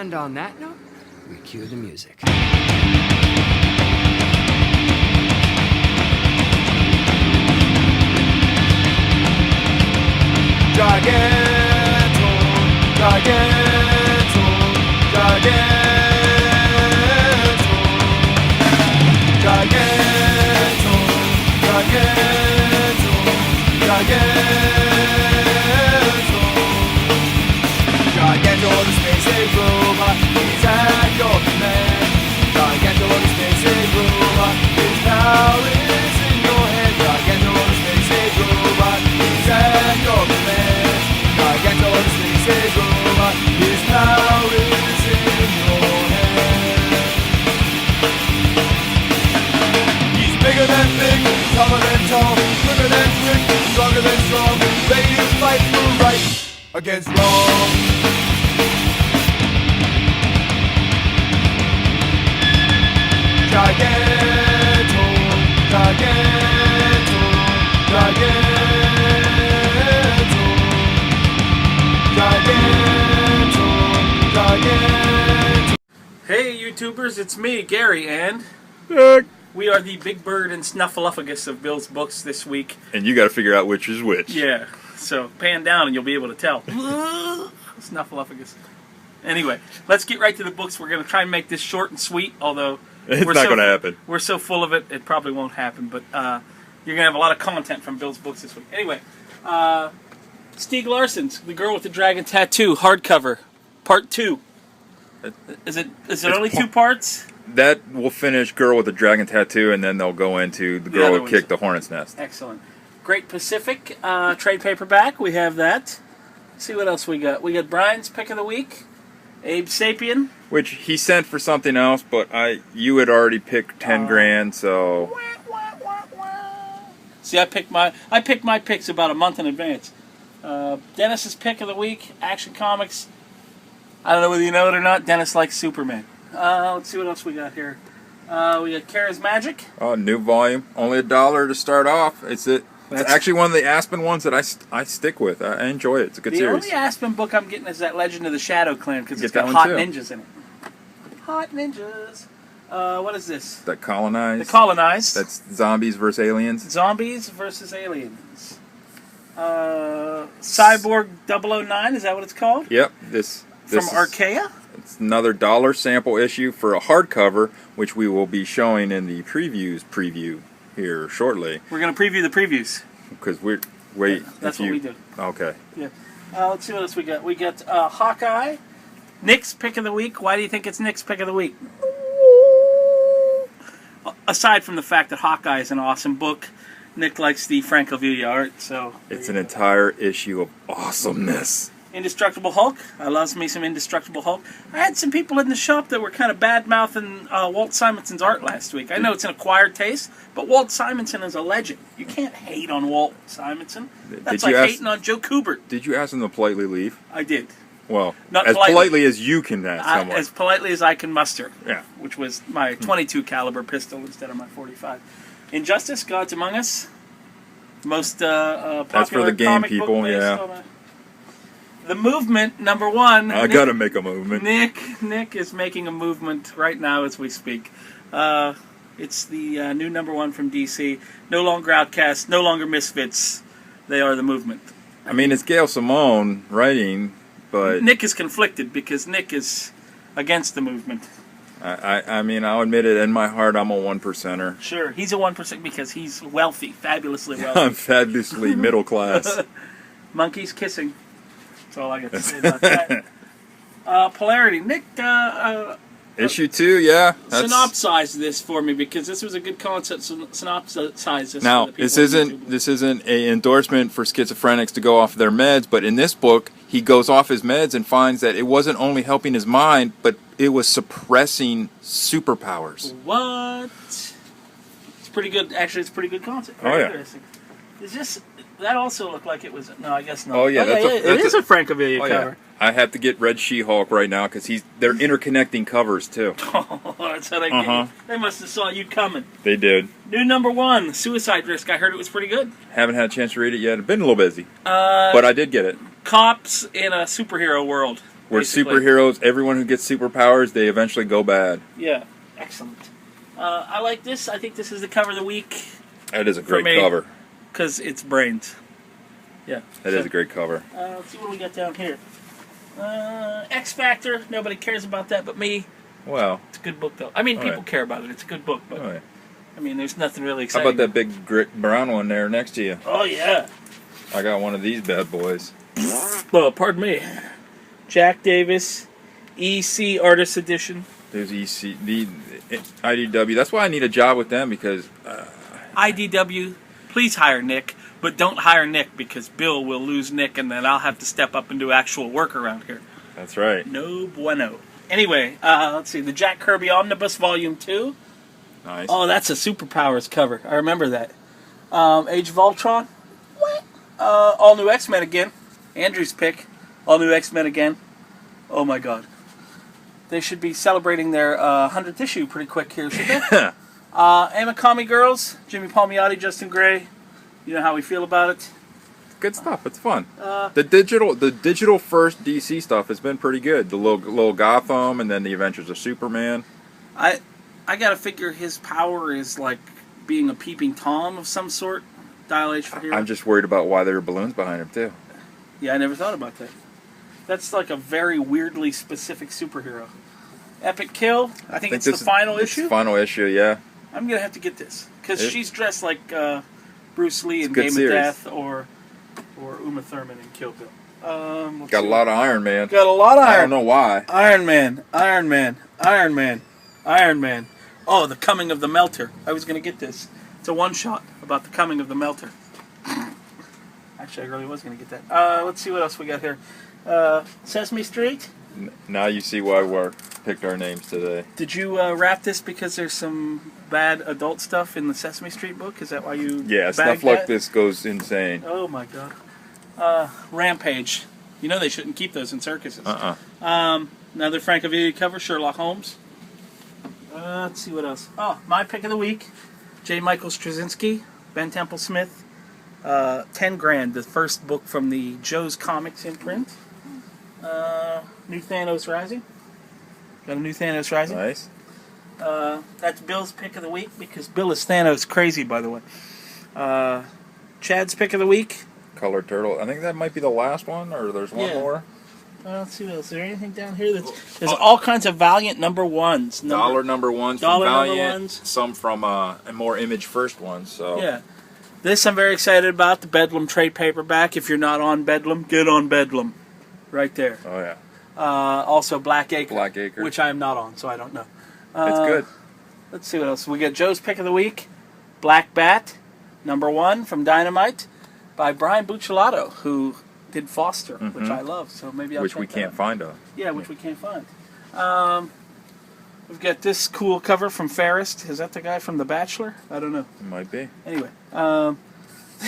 And on that note, we cue the music. Gigantor, Gigantor, Gigantor, Gigantor, Gigantor, Gigantor, Gigantor, the space age robot, he's at your command. Gigantor, the space age robot, his power is in your hand. Gigantor, the space age robot, he's at your command. Gigantor, the space age robot, his power is in your hand. He's bigger than big, taller than tall, quicker than quick, stronger than strong, ready to fight for right against wrong. Gigantor, Gigantor, Gigantor, Gigantor, Gigantor. Hey YouTubers, it's me, Gary, and we are the Big Bird and Snuffleupagus of Bill's Books this week. And you got to figure out which is which. Yeah, so pan down and you'll be able to tell. Snuffleupagus. Anyway, let's get right to the books. We're going to try and make this short and sweet, although It's not going to happen. We're so full of it, it probably won't happen, but you're going to have a lot of content from Bill's Books this week. Anyway, Stieg Larsson's The Girl with the Dragon Tattoo, hardcover, part 2. Is it only 2 parts? That will finish Girl with the Dragon Tattoo, and then they'll go into The Girl Who Kicked the Hornet's Nest. Excellent. Great Pacific trade paperback, we have that. Let's see what else we got. We got Brian's Pick of the Week, Abe Sapien. Which he sent for something else, but you had already picked 10 grand, so... See, I picked my picks about a month in advance. Dennis's Pick of the Week, Action Comics. I don't know whether you know it or not, Dennis likes Superman. Let's see what else we got here. We got Kara's Magic. Oh, new volume. Only $1 to start off. It's actually one of the Aspen ones that I stick with. I enjoy it. It's a good series. The only Aspen book I'm getting is that Legend of the Shadow Clan, because it's got that hot one, too. ninjas in it. Hot ninjas. What is this? That Colonized. The Colonized. That's zombies versus aliens. Zombies versus aliens. Cyborg 009, is that what it's called? Yep. This From is, Archaea? It's another $1 sample issue for a hardcover, which we will be showing in the preview here shortly. We're going to preview the previews. Because that's what we do. Okay. Yeah. Let's see what else we got. We got Hawkeye. Nick's Pick of the Week. Why do you think it's Nick's Pick of the Week? Aside from the fact that Hawkeye is an awesome book, Nick likes the Franco Villa art, so... It's an entire issue of awesomeness. Indestructible Hulk. I love me some Indestructible Hulk. I had some people in the shop that were kind of bad-mouthing Walt Simonson's art last week. I know it's an acquired taste, but Walt Simonson is a legend. You can't hate on Walt Simonson. That's like hating on Joe Kubert. Did you ask him to politely leave? I did. Well, Not as politely as you can ask someone. As politely as I can muster. Yeah. Which was my 22 caliber pistol instead of my 45. Injustice, Gods Among Us. Most popular That's for the game comic people, book based yeah. on The Movement, #1. I gotta make a movement. Nick is making a movement right now as we speak. It's the new #1 from DC. No longer Outcast, no longer Misfits. They are the Movement. I mean, it's Gail Simone writing, but... Nick is conflicted because Nick is against the movement. I mean, I'll admit it, in my heart, I'm a 1%er. Sure, he's a 1% because he's wealthy, fabulously wealthy. I'm fabulously middle class. Monkeys kissing. That's all I got to say about that. Polarity. Nick, Issue 2, yeah. synopsize this for me because this was a good concept. Synopsize this. Now, for the people this isn't an endorsement for schizophrenics to go off their meds, but in this book, he goes off his meds and finds that it wasn't only helping his mind, but it was suppressing superpowers. What? It's pretty good. Actually, it's a pretty good concept. Oh, yeah. Interesting. Is this... That also looked like it was... No, I guess not. Oh, yeah. It is a Franco Villa cover. I have to get Red She-Hulk right now because they're interconnecting covers, too. Oh, that's how they get you. They must have saw you coming. They did. New #1, Suicide Risk. I heard it was pretty good. Haven't had a chance to read it yet. I've been a little busy. But I did get it. Cops in a superhero world. Where basically. superheroes, everyone who gets superpowers, they eventually go bad. Yeah, excellent. I like this. I think this is the cover of the week That is a For great me. cover. because it's brains. Yeah. That is a great cover. Let's see what we got down here. X Factor. Nobody cares about that but me. Well, It's a good book, though. I mean, All people right. care about it. It's a good book, but all right. I mean, there's nothing really How exciting. about that big brown one there next to you? Oh yeah. I got one of these bad boys. Well, pardon me. Jack Davis, EC Artist Edition. There's the IDW. That's why I need a job with them because IDW. Please hire Nick, but don't hire Nick because Bill will lose Nick, and then I'll have to step up and do actual work around here. that's right. No bueno. Anyway, let's see. The Jack Kirby Omnibus Volume 2. Nice. Oh, that's a Superpowers cover. I remember that. Age of Ultron. What? All New X-Men again. Andrew's pick. All New X-Men again. Oh my god. They should be celebrating their 100th issue pretty quick here, should they? Amakami Girls. Jimmy Palmiotti, Justin Gray. You know how we feel about it. Good stuff. It's fun. The digital first DC stuff has been pretty good. The little Gotham and then the Adventures of Superman. I gotta figure his power is like being a peeping Tom of some sort. Dial H for Hero. I'm just worried about why there are balloons behind him too. Yeah, I never thought about that. That's like a very weirdly specific superhero. Epic Kill. I think it's the final issue. Final issue, yeah. I'm gonna have to get this because It- she's dressed like Bruce Lee in a good Game series. of Death or Uma Thurman in Kill Bill. Let's Got see. a lot of Iron Man. Got a lot of I Iron. don't know why. Iron Man. Iron Man. Iron Man. Iron Man. Oh, the Coming of the Melter. I was gonna get this. It's a one shot about the Coming of the Melter. Actually, I really was gonna get that. Let's see what else we got here. Sesame Street. Now you see why we picked our names today. Did you wrap this because there's some bad adult stuff in the Sesame Street book? Is that why you Yeah, bagged stuff like that? this goes insane. Oh my god. Rampage. You know they shouldn't keep those in circuses. Another Francavilla cover, Sherlock Holmes. Let's see what else. Oh, my pick of the week. J. Michael Straczynski, Ben Temple Smith. 10 Grand, the first book from the Joe's Comics imprint. New Thanos Rising. Got a new Thanos Rising. Nice. That's Bill's pick of the week because Bill is Thanos crazy, by the way. Chad's pick of the week. Colored Turtle. I think that might be the last one, or there's one Yeah. more. Let's see what else. Is there anything down here? There's all kinds of Valiant number ones. Dollar number ones from Dollar number Valiant. ones. Some from a more Image first ones. So Yeah. This I'm very excited about. The Bedlam trade paperback. If you're not on Bedlam, get on Bedlam. Right there. Oh yeah, Also Blackacre. Blackacre. Which I am not on, so I don't know. it's good. Let's see what else. We got Joe's pick of the week. Black Bat, number 1 from Dynamite by Brian Buccellato, who did Foster, which I love. So maybe I'll Which check we that can't out. find on. Yeah, which we can't find. We've got this cool cover from Ferris. Is that the guy from The Bachelor? I don't know. It might be. Anyway,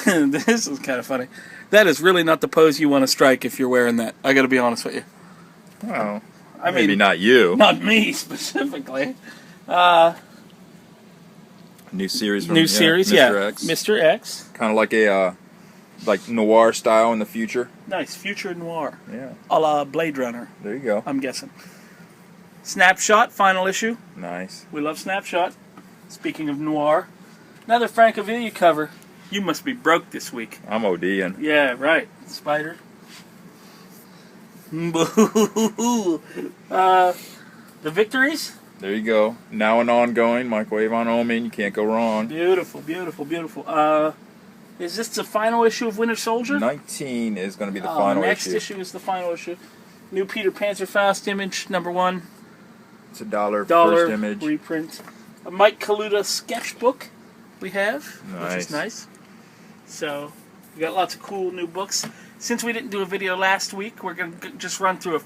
this is kind of funny. That is really not the pose you want to strike if you're wearing that. I got to be honest with you. Well, I maybe mean, not you. not me specifically. New series from New series, Mr. yeah. X. Mr. X. Kind of like a like noir style in the future. Nice. Future noir. Yeah. A la Blade Runner, There you go. I'm guessing. Snapshot, final issue. Nice. We love Snapshot. Speaking of noir. Another Francavilla cover. You must be broke this week. I'm ODing. Yeah, right. Spider. The Victories. There you go. Now and ongoing. Microwave on Omen. You can't go wrong. Beautiful, beautiful, beautiful. Is this the final issue of Winter Soldier? 19 is going to be the final next issue. is the final issue. New Peter Panzerfaust image, number 1. It's $1 Dollar first image. reprint. A Mike Kaluta sketchbook we have, which is Nice. nice. So we got lots of cool new books. Since we didn't do a video last week, we're going to just run through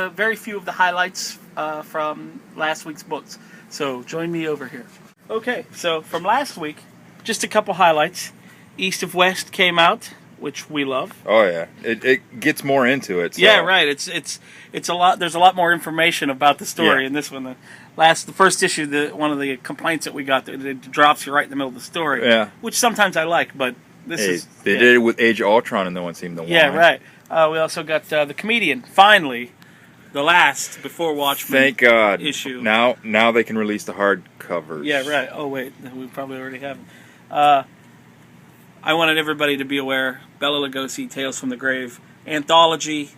very few of the highlights from last week's books. So join me over here. Okay, so from last week, just a couple highlights. East of West came out, which we love. Oh yeah, it gets more into it. So. Yeah, right. It's a lot. There's a lot more information about the story Yeah. in this one. The first issue, one of the complaints that we got, that it drops you right in the middle of the story. Yeah. Which sometimes I like, but this Hey, is they yeah. did it with Age of Ultron, and no one seemed to want Yeah, it. right. We also got the comedian finally The last before Watchmen. Thank God. Issue. Now they can release the hard covers. Yeah, right. Oh wait, we probably already have them. I wanted everybody to be aware. Bela Lugosi, Tales from the Grave anthology,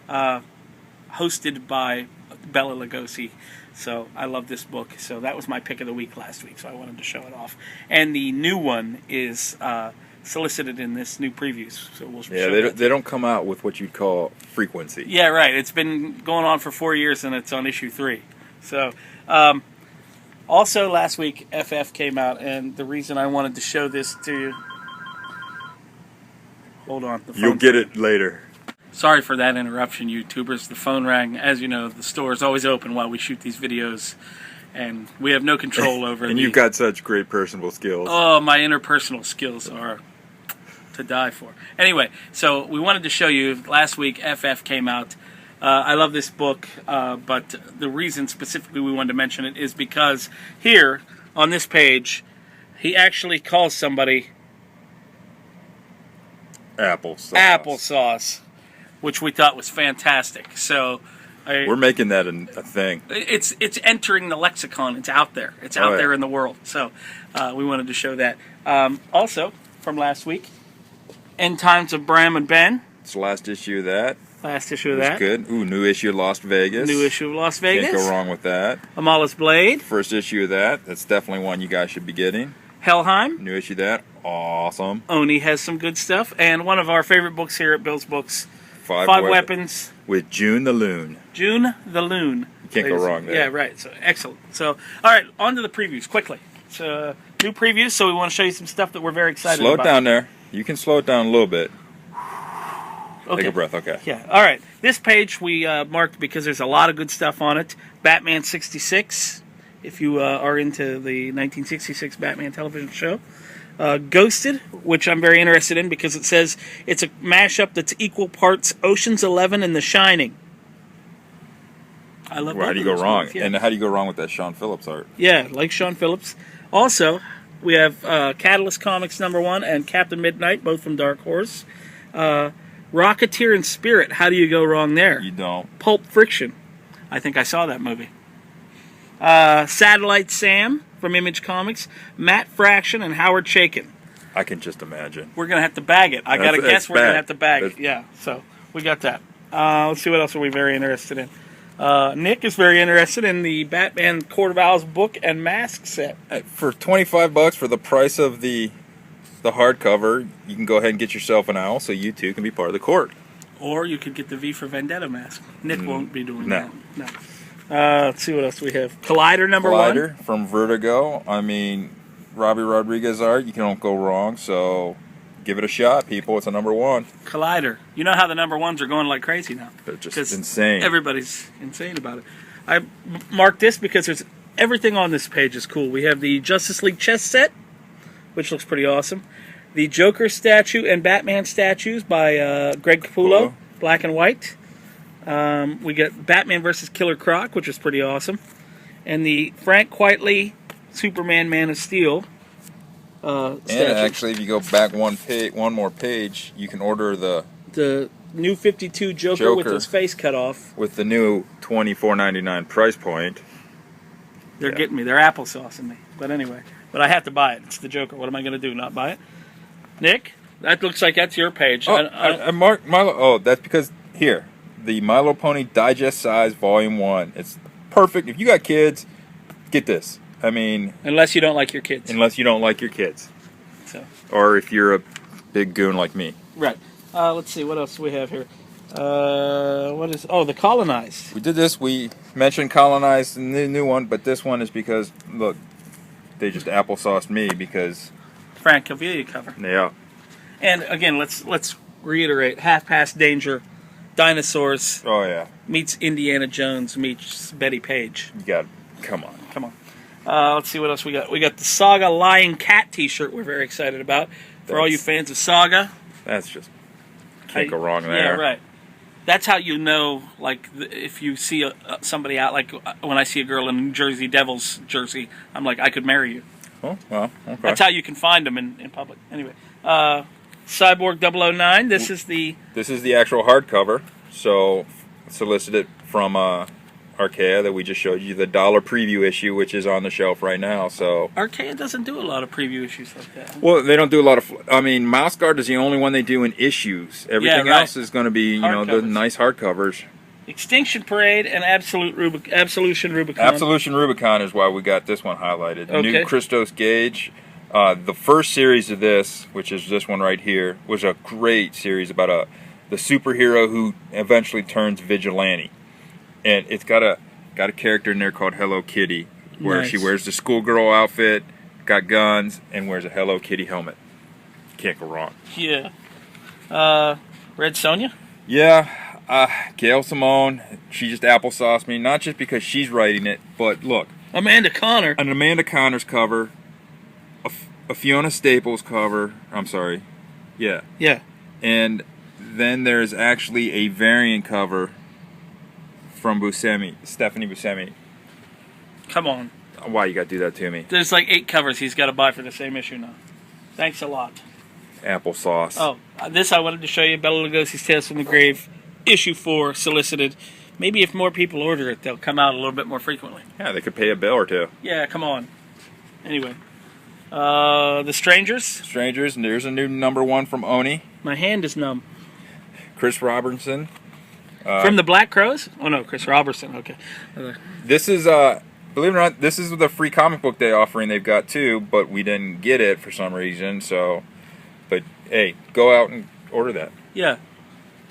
hosted by Bela Lugosi. So I love this book. So that was my pick of the week last week. So I wanted to show it off. And the new one is solicited in this new previews. So we'll Yeah, show they don't come out with what you'd call frequency. Yeah, right. It's been going on for 4 years, and it's on issue 3. So, also last week, FF came out, and the reason I wanted to show this to you... Hold on. The You'll phone- get it later. Sorry for that interruption, YouTubers. The phone rang. As you know, the store is always open while we shoot these videos, and we have no control over And the... you've got such great personable skills. Oh, my interpersonal skills are to die for. Anyway, so we wanted to show you, last week FF came out. I love this book, but the reason specifically we wanted to mention it is because here, on this page, he actually calls somebody applesauce, which we thought was fantastic. So We're making that a thing. it's entering the lexicon. It's out there. It's out there in the world. So we wanted to show that. Also, from last week, End Times of Bram and Ben. It's the last issue of that. Last issue of It was that. good. Ooh, new issue of Las Vegas. New issue of Las Vegas. Can't go wrong with that. Amala's Blade. First issue of that. That's definitely one you guys should be getting. Helheim. New issue of that. Awesome. Oni has some good stuff. And one of our favorite books here at Bill's Books, Five Weapons. With June the Loon. June the Loon. You can't go wrong there. Yeah, right. So excellent. So, all right, on to the previews quickly. So, new previews. So we want to show you some stuff that we're very excited Slow about. it down there. You can slow it down a little bit. Okay. Take a breath, okay. Yeah. All right. This page we marked because there's a lot of good stuff on it. Batman 66, if you are into the 1966 Batman television show. Ghosted, which I'm very interested in because it says it's a mashup that's equal parts Ocean's 11 and The Shining. I love Well, how both do you of go those wrong? movies, yeah. And how do you go wrong with that Sean Phillips art? Yeah, like Sean Phillips. Also, we have Catalyst Comics #1 and Captain Midnight, both from Dark Horse. Rocketeer and Spirit, how do you go wrong there? You don't. Pulp Friction. I think I saw that movie. Satellite Sam from Image Comics. Matt Fraction and Howard Chaykin. I can just imagine. We're going to have to bag it. I got to That's guess we're going to bad. have to bag That's- it. Yeah, so we got that. Let's see what else are we very interested in. Nick is very interested in the Batman Court of Owls book and mask set. For $25 for the price of the hardcover, you can go ahead and get yourself an owl so you too can be part of the court. Or you could get the V for Vendetta mask. Nick won't be doing no. that. No. Let's see what else we have. Collider #1. Collider from Vertigo. I mean, Robbie Rodriguez art, you can't go wrong, so give it a shot, people. It's a #1. Collider. You know how the #1s are going like crazy now. They're just 'Cause insane. Everybody's insane about it. I marked this because there's everything on this page is cool. We have the Justice League chess set, which looks pretty awesome. The Joker statue and Batman statues by Greg Capullo, Capullo. black and white. We get Batman versus Killer Croc, which is pretty awesome. And the Frank Quitely Superman Man of Steel And statue. actually, if you go back one more page, you can order the new 52 Joker with Joker. his face cut off. with the new $24.99 price point. They're Yeah. getting me. They're applesaucing me. But anyway, I have to buy it. It's the Joker. What am I going to do? Not buy it? Nick, that looks like that's your page. Oh, I marked Milo. Oh, that's because here, the My Little Pony Digest Size Volume 1. It's perfect. If you got kids, get this. I mean, unless you don't like your kids. unless you don't like your kids. So. Or if you're a big goon like me. Right. Let's see. What else do we have here? What is... Oh, The Colonized. We did this. We mentioned Colonized in the new one, but this one is because, look, they just applesauced me because, Frank Cavilla cover. yeah. And again, let's reiterate. Half Past Danger, Dinosaurs, Oh, yeah. meets Indiana Jones, meets Betty Page. You got, come on. Come on. Let's see what else we got. We got the Saga Lying Cat t-shirt we're very excited about. For all you fans of Saga. That's just, can't go wrong there. Yeah, right. That's how you know, like, if you see somebody out, like when I see a girl in a New Jersey Devils jersey, I'm like, I could marry you. Oh, well, okay. That's how you can find them in public. Anyway, Cyborg 009, this is the... This is the actual hardcover, so solicited from Archaea that we just showed you, the dollar preview issue, which is on the shelf right now. So Archaea doesn't do a lot of preview issues like that. well, they don't do a lot of. I mean, Mouse Guard is the only one they do in issues. Everything right. else is going to be, the Hardcovers. nice hardcovers. Extinction Parade and Absolution Rubicon. Absolution Rubicon is why we got this one highlighted. Okay. New Christos Gage. The first series of this, which is this one right here, was a great series about the superhero who eventually turns vigilante, and it's got a character in there called Hello Kitty, where she Nice. wears the schoolgirl outfit, got guns, and wears a Hello Kitty helmet. Can't go wrong. Yeah. Red Sonja? Yeah, Gail Simone, she just applesauced me, not just because she's writing it, but look, Amanda Connor. an Amanda Connors cover, a Fiona Staples cover, I'm sorry, yeah, Yeah. and then there's actually a variant cover from Stephanie Buscemi. Come on. Why you gotta do that to me? There's like 8 covers he's got to buy for the same issue now. Thanks a lot. Applesauce. Oh, this I wanted to show you. Bela Lugosi's Tales from the Grave, issue 4, solicited. Maybe if more people order it, they'll come out a little bit more frequently. Yeah, they could pay a bill or two. Yeah, come on. Anyway. The Strangers. Strangers, and there's a new #1 from Oni. My hand is numb. Chris Robertson. From the Black Crows? Oh no, Chris Robertson. Okay. This is, believe it or not, this is the free comic book day offering they've got too, but we didn't get it for some reason, so, but hey, go out and order that. Yeah,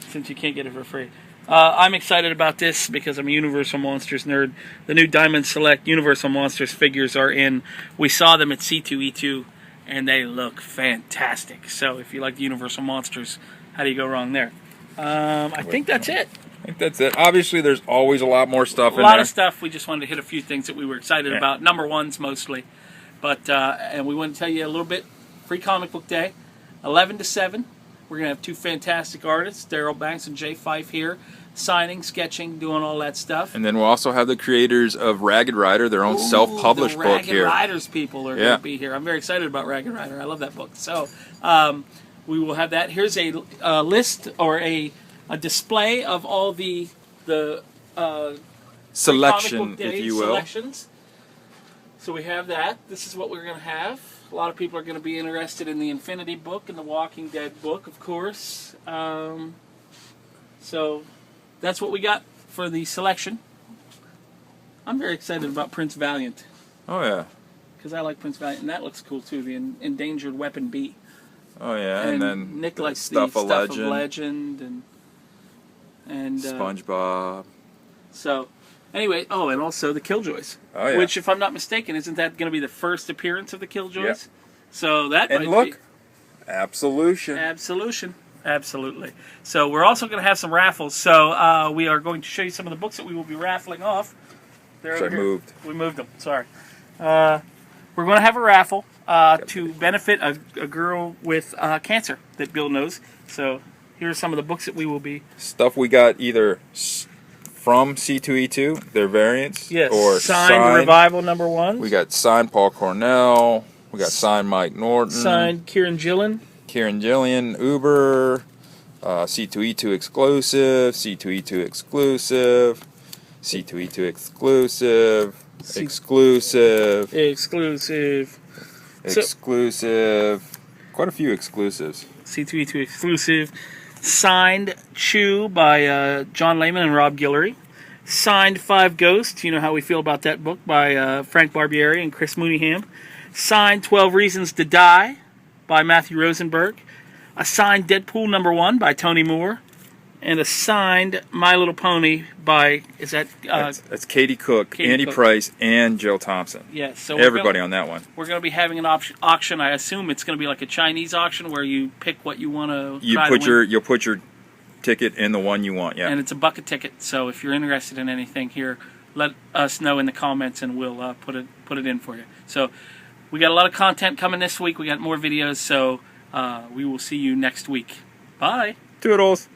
since you can't get it for free. I'm excited about this because I'm a Universal Monsters nerd. The new Diamond Select Universal Monsters figures are in. We saw them at C2E2, and they look fantastic. So if you like the Universal Monsters, how do you go wrong there? I think that's it. I think that's it. Obviously, there's always a lot more stuff in A lot there. of stuff. We just wanted to hit a few things that we were excited Yeah. about. #1s mostly. But, and we want to tell you a little bit. Free Comic Book Day, 11 to 7. We're going to have 2 fantastic artists, Daryl Banks and Jay Fife here, signing, sketching, doing all that stuff. And then we'll also have the creators of Ragged Rider, their own self-published the book Ragged here. Riders people are going to be here. I'm very excited about Ragged Rider. I love that book. So we will have that. Here's a list or a display of all the Selection, Comic Book Day if you will. selections. So we have that. This is what we're going to have. A lot of people are going to be interested in the Infinity book and the Walking Dead book, of course. So that's what we got for the selection. I'm very excited about Prince Valiant Oh yeah. because I like Prince Valiant, and that looks cool too. The Endangered Weapon B. Oh yeah. And then Nick likes Stuff the of Stuff Legend. of Legend and SpongeBob. So. Anyway, and also the Killjoys. Oh, yeah. Which, if I'm not mistaken, isn't that going to be the first appearance of the Killjoys? Yep. So that And might look, be Absolution. Absolution. Absolutely. So we're also going to have some raffles. So we are going to show you some of the books that we will be raffling off. They're So over I here. moved. We moved them. Sorry. We're going to have a raffle to benefit a girl with cancer that Bill knows. So here are some of the books that we will be. Stuff we got either from C2E2, their variants, Yes. or signed Revival #1. We got signed Paul Cornell. We got signed Mike Norton. Signed Kieran Gillen. Kieran Gillian, Uber, C2E2 exclusive, C2E2 exclusive, C2E2 exclusive, exclusive, Exclusive. exclusive. Quite a few exclusives. C2E2 exclusive. Signed Chew by John Layman and Rob Guillory. Signed 5 Ghosts. You know how we feel about that book by Frank Barbieri and Chris Mooneyham. Signed 12 Reasons to Die by Matthew Rosenberg. A signed Deadpool #1 by Tony Moore. And a signed My Little Pony by, is that... That's Katie Cook, Katie Andy Cook. Price, and Jill Thompson. yes. So Everybody on that one. We're going to be having an auction. I assume it's going to be like a Chinese auction where you pick what you want to You'll put your ticket in the one you want, yeah. And it's a bucket ticket. So if you're interested in anything here, let us know in the comments and we'll put it in for you. So we got a lot of content coming this week. We got more videos. So we will see you next week. Bye. Toodles.